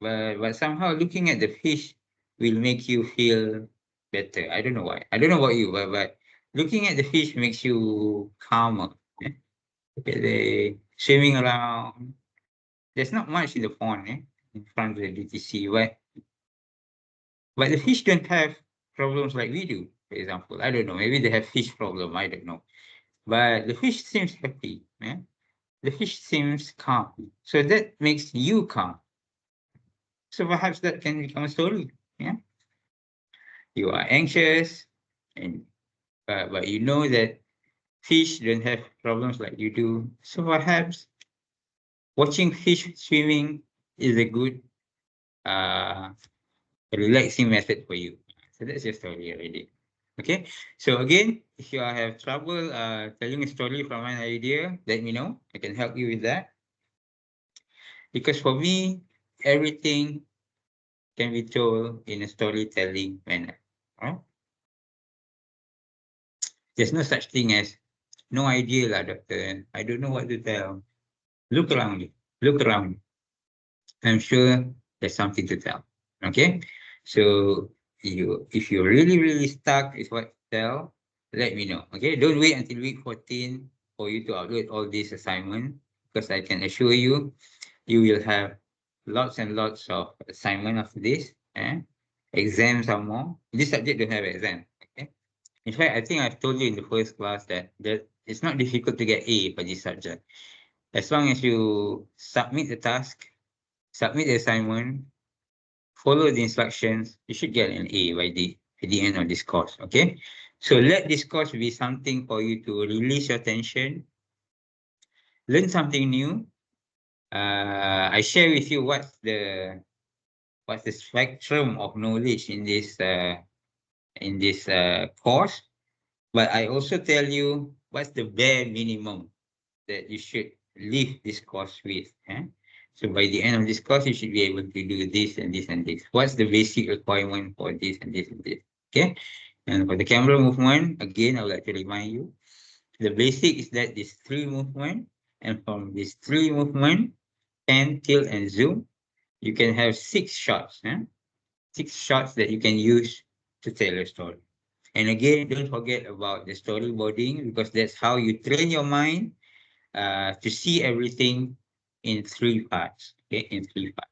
but somehow looking at the fish will make you feel better. I don't know why. I don't know about you, but looking at the fish makes you calmer. Look at the swimming around. There's not much in the pond in front of the DTC, but the fish don't have problems like we do. For example, I don't know. Maybe they have fish problem. I don't know. But the fish seems happy. The fish seems calm. So that makes you calm. So perhaps that can become a story. Yeah. You are anxious, and but you know that fish don't have problems like you do. So perhaps watching fish swimming is a good uh, relaxing method for you. So that's your story already. Okay. So again, if you have trouble telling a story from an idea, let me know. I can help you with that. Because for me, everything can be told in a storytelling manner. Right? There's no such thing as no idea lah, doctor. I don't know what to tell. Look around you. Look around you. I'm sure there's something to tell. Okay. So if you're really stuck with what to tell, let me know. Okay. Don't wait until week 14 for you to upload all these assignments, because I can assure you, you will have lots and lots of assignment after this. Exams are more. This subject don't have exam. Okay. In fact, I think I've told you in the first class that it's not difficult to get A for this subject. As long as you submit the task, submit the assignment, follow the instructions, you should get an A at the end of this course. Okay. So let this course be something for you to release your tension, learn something new. I share with you what's the spectrum of knowledge in this course, but I also tell you what's the bare minimum that you should leave this course with. So by the end of this course, you should be able to do this and this and this. What's the basic requirement for this and this and this? Okay. And for the camera movement, again, I would like to remind you, the basic is that these 3 movement, and from these 3 movement, pan, tilt, and zoom, you can have 6 shots. 6 shots that you can use to tell a story. And again, don't forget about the storyboarding, because that's how you train your mind to see everything in 3 parts. Okay, in 3 parts.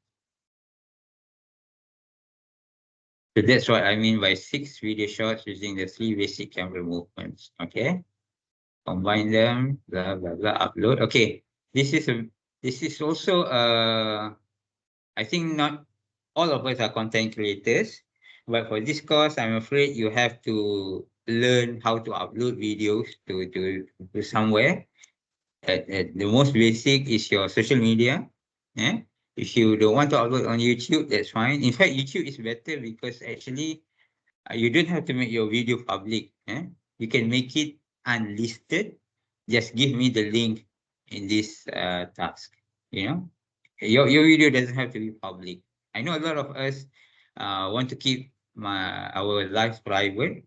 So that's what I mean by 6 video shots using the 3 basic camera movements. Okay, combine them, blah blah blah. Upload. Okay, this is also I think not all of us are content creators, but for this course, I'm afraid you have to learn how to upload videos to somewhere. The most basic is your social media. Yeah. If you don't want to upload on YouTube, that's fine. In fact, YouTube is better because actually you don't have to make your video public. You can make it unlisted. Just give me the link in this task. You know, your video doesn't have to be public. I know a lot of us want to keep our lives private.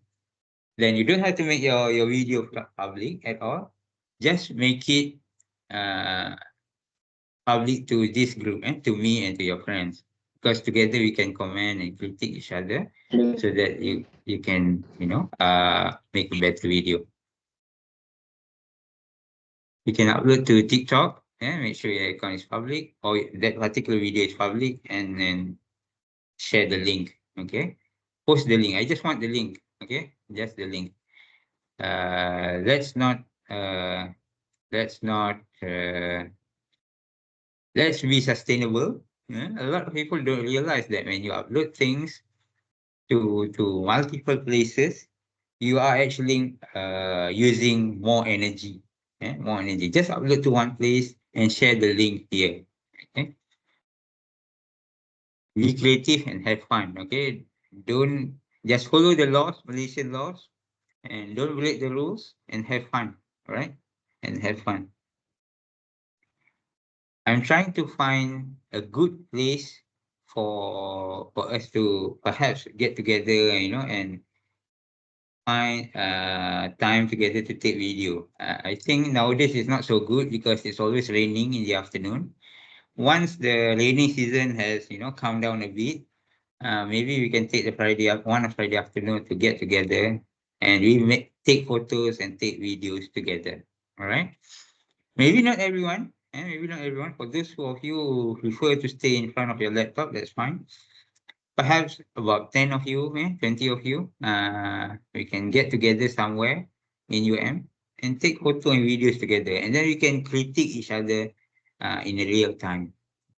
Then you don't have to make your video public at all. Just make it uh, public to this group and to me and to your friends, because together we can comment and critique each other so that you can make a better video. You can upload to TikTok and make sure your account is public or that particular video is public, and then share the link. Okay, post the link. I just want the link. Okay, just the link. Let's not uh let's not let's be sustainable. Yeah? A lot of people don't realize that when you upload things to multiple places, you are actually using more energy. More energy. Just upload to one place and share the link here. Okay, be creative and have fun. Okay, don't just follow the laws, Malaysian laws, and don't break the rules and have fun. All right, and have fun. I'm trying to find a good place for us to perhaps get together, and find time together to take video. I think nowadays it's not so good because it's always raining in the afternoon. Once the rainy season has calmed down a bit, maybe we can take the one Friday afternoon to get together, and we take photos and take videos together. All right. Maybe not everyone, and maybe not everyone. For those of you who prefer to stay in front of your laptop, that's fine. Perhaps about 10 of you, 20 of you, we can get together somewhere in UM and take photo and videos together. And then we can critique each other in a real time.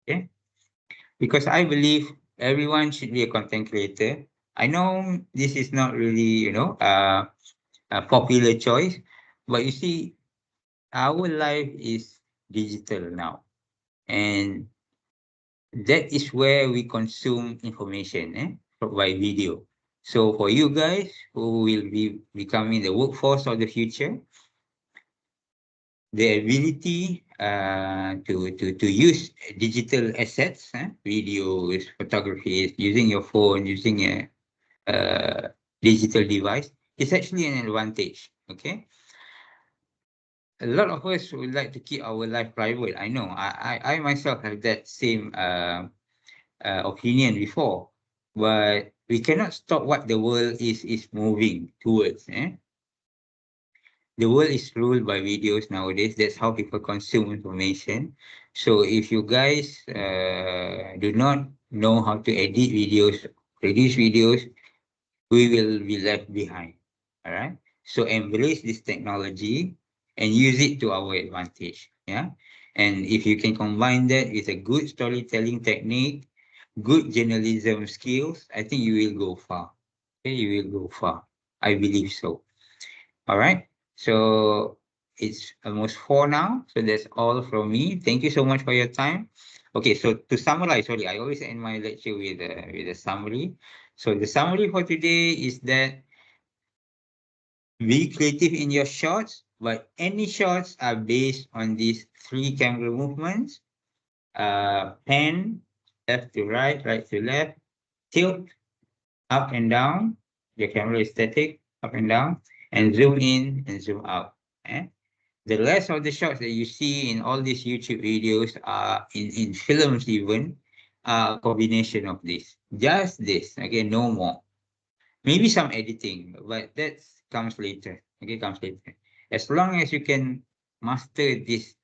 Okay? Because I believe everyone should be a content creator. I know this is not really, a popular choice, but you see, our life is digital now. And that is where we consume information by video. So for you guys who will be becoming the workforce of the future, the ability to use digital assets, videos, photography, using your phone, using a digital device, is actually an advantage. Okay, a lot of us would like to keep our life private. I know. I myself have that same opinion before, but we cannot stop what the world is moving towards. The world is ruled by videos nowadays. That's how people consume information. So if you guys do not know how to edit videos, produce videos, we will be left behind. All right. So embrace this technology and use it to our advantage. Yeah. And if you can combine that with a good storytelling technique, good journalism skills, I think you will go far. Okay, you will go far. I believe so. All right. So it's almost 4 now. So that's all from me. Thank you so much for your time. Okay, so to summarize, sorry, I always end my lecture with a summary. So the summary for today is that be creative in your shots, but any shots are based on these three camera movements: pan, left to right, right to left, tilt, up and down. The camera is static, up and down, and zoom in and zoom out. Eh? The rest of the shots that you see in all these YouTube videos are in films even are a combination of this. Just this, okay, no more. Maybe some editing, but that comes later. Okay, comes later. As long as you can master these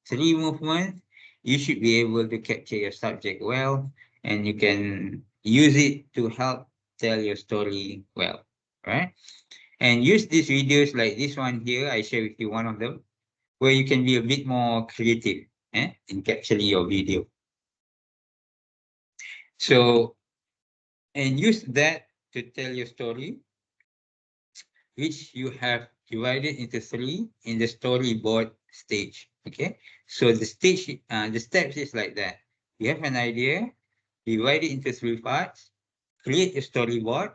three movements, you should be able to capture your subject well, and you can use it to help tell your story well. Right? And use these videos like this one here. I share with you one of them, where you can be a bit more creative in capturing your video. So, and use that to tell your story, which you have divided into three in the storyboard stage. Okay, so the steps is like that. You have an idea, divide it into three parts, create a storyboard.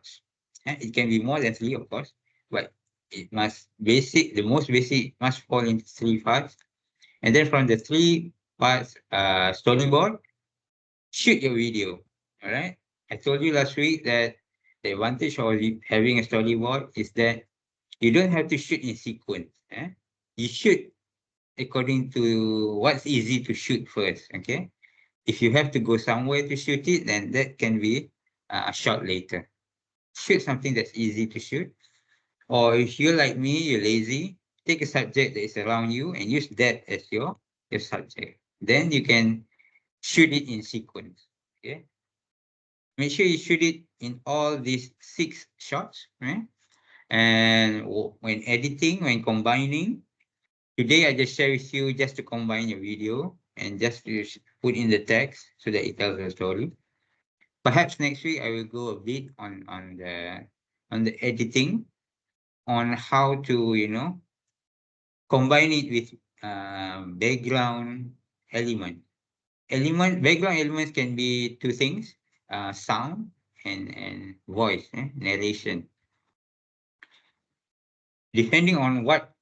It can be more than three, of course, but the most basic must fall into three parts. And then from the three parts storyboard, shoot your video. All right. I told you last week that the advantage of having a storyboard is that you don't have to shoot in sequence. You shoot according to what's easy to shoot first. Okay. If you have to go somewhere to shoot it, then that can be shot later. Shoot something that's easy to shoot. Or if you're like me, you're lazy, take a subject that is around you and use that as your subject. Then you can shoot it in sequence. Okay. Make sure you shoot it in all these 6 shots. Right? And when editing, when combining, today I just share with you just to combine your video and just to put in the text so that it tells a story. Perhaps next week I will go a bit on the editing, on how to combine it with background element. Background elements can be two things: sound and voice, narration. Depending on what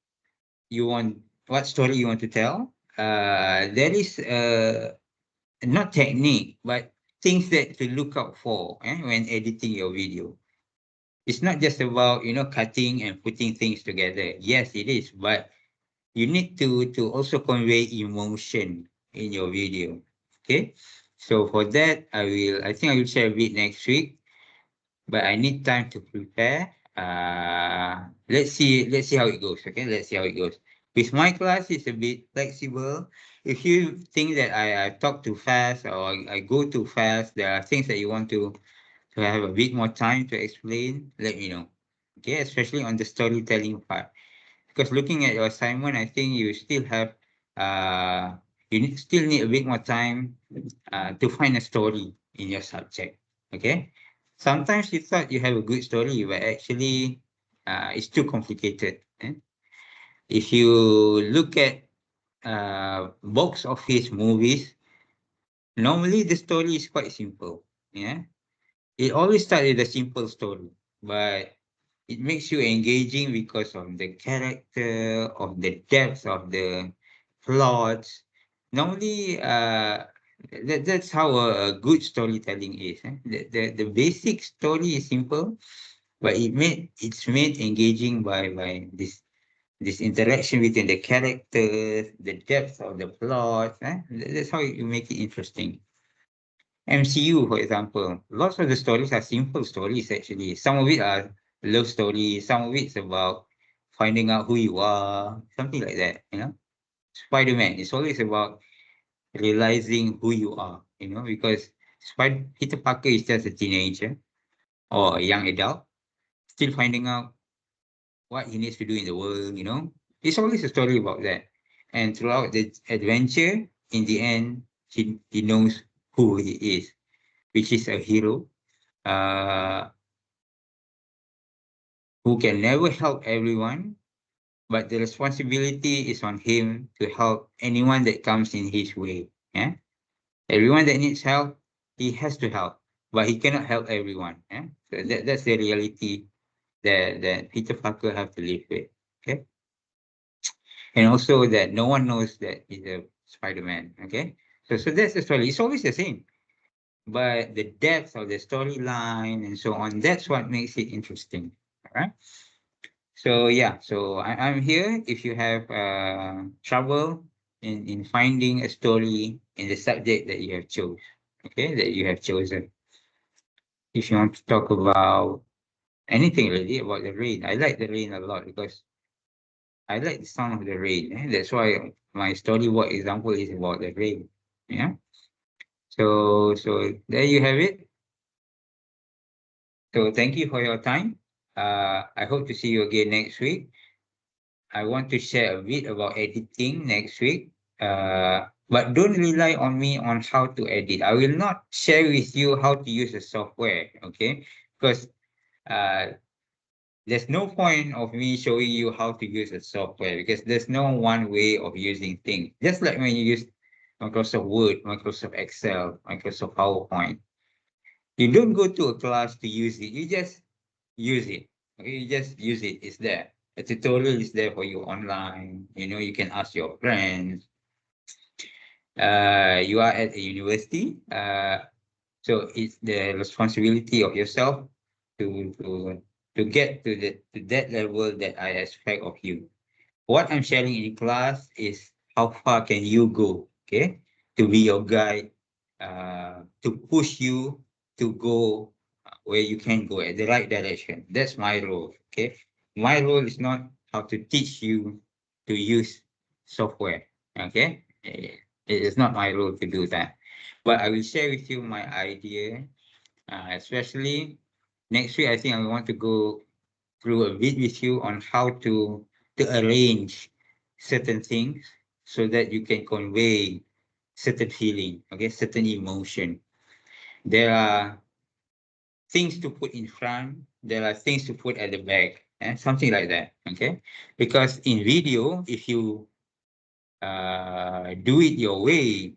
story you want to tell, there is not technique, but things that to look out for when editing your video. It's not just about cutting and putting things together. Yes, it is, but you need to also convey emotion in your video. Okay, so for that, I think I will share a bit next week, but I need time to prepare. Let's see how it goes. Okay, let's see how it goes. With my class, it's a bit flexible. If you think that I talk too fast or I go too fast, there are things that you want to have a bit more time to explain, let me know. Okay, especially on the storytelling part. Because looking at your assignment, I think you still have still need a bit more time to find a story in your subject. Okay, sometimes you thought you have a good story, but actually it's too complicated. If you look at box office movies, normally the story is quite simple. Yeah, it always starts with a simple story, but it makes you engaging because of the character, of the depth of the plots. Normally, that's how a good storytelling is. The basic story is simple, but it's made engaging by this interaction between the characters, the depth of the plot. That's how you make it interesting. MCU, for example, lots of the stories are simple stories actually. Some of it are love stories, some of it's about finding out who you are, something like that. Spider-Man is always about realizing who you are, because Peter Parker is just a teenager or a young adult, still finding out what he needs to do in the world. It's always a story about that. And throughout the adventure, in the end, he knows who he is, which is a hero uh, who can never help everyone, but the responsibility is on him to help anyone that comes in his way. Yeah, everyone that needs help, he has to help, but he cannot help everyone. Yeah, so that's the reality that Peter Parker have to live with. Okay, and also that no one knows that he's a Spider-Man. Okay, so that's the story. It's always the same, but the depth of the storyline and so on, that's what makes it interesting. All right. So yeah, so I'm here if you have trouble in finding a story in the subject that you have chose, okay, that you have chosen. If you want to talk about anything really about the rain, I like the rain a lot because I like the sound of the rain. That's why my storyboard example is about the rain. Yeah. So there you have it. So thank you for your time. I hope to see you again next week. I want to share a bit about editing next week. But don't rely on me on how to edit. I will not share with you how to use the software, okay? Because uh, there's no point of me showing you how to use the software because there's no one way of using things. Just like when you use Microsoft Word, Microsoft Excel, Microsoft PowerPoint. You don't go to a class to use it. You just use it. Okay, you just use it. It's there. A tutorial is there for you online. You can ask your friends. You are at a university. So it's the responsibility of yourself to to to get to that level that I expect of you. What I'm sharing in class is how far can you go, okay, to be your guide, to push you to go where you can go at the right direction. That's my role, okay. My role is not how to teach you to use software, okay. It is not my role to do that, but I will share with you my idea, especially next week. I think I want to go through a bit with you on how to arrange certain things so that you can convey certain feeling, okay, certain emotion. There are things to put in front, there are things to put at the back, and something like that, okay. Because in video, if you do it your way,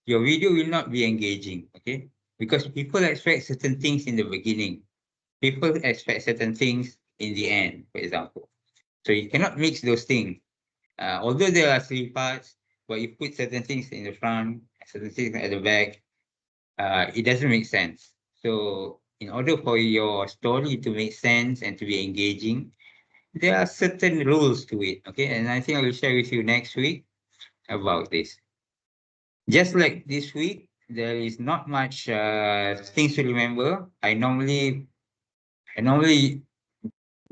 your video will not be engaging, okay, because people expect certain things in the beginning, people expect certain things in the end, for example. So you cannot mix those things. Although there are three parts, but you put certain things in the front, certain things at the back, it doesn't make sense. So in order for your story to make sense and to be engaging, there are certain rules to it. Okay, and I think I will share with you next week about this. Just like this week, there is not much things to remember. I normally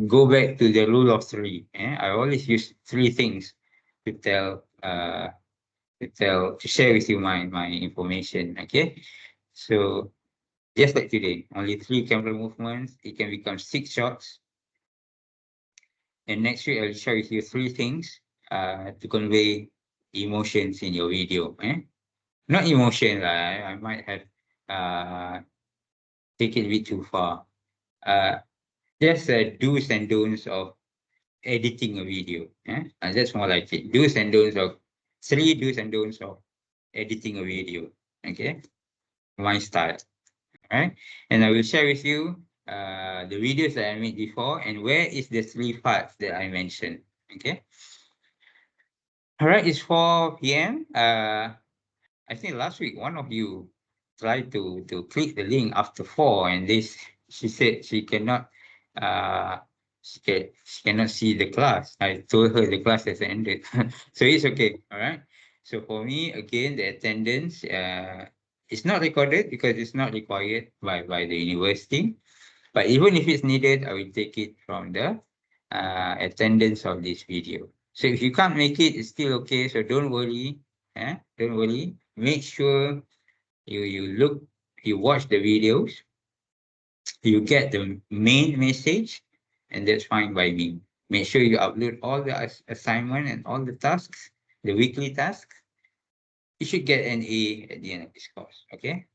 go back to the rule of three. I always use three things to to share with you my information. Okay, so just like today, only three camera movements. It can become six shots. And next week I'll share with you three things to convey emotions in your video. Not emotion, I might have uh taken it a bit too far. Uh, just do's and don'ts of editing a video. And that's more like it. Do's and don'ts of three do's and don'ts of editing a video. Okay, my style. All right, and I will share with you the videos that I made before and where is the three parts that I mentioned. Okay. All right, it's 4 p.m. I think last week one of you tried to click the link after 4, and she said she cannot she cannot see the class. I told her the class has ended. So it's okay. All right. So for me, again, the attendance it's not recorded because it's not required by the university. But even if it's needed, I will take it from the attendance of this video. So if you can't make it, it's still okay. So don't worry. Don't worry. Make sure you watch the videos, you get the main message, and that's fine by me. Make sure you upload all the assignment and all the tasks, the weekly tasks. You should get an A at the end of this course. Okay.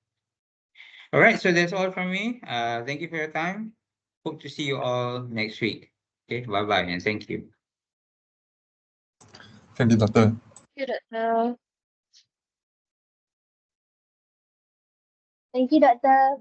All right. So that's all from me. Thank you for your time. Hope to see you all next week. Okay. Bye bye and thank you. Thank you, Doctor. You, Doctor. Thank you, Doctor.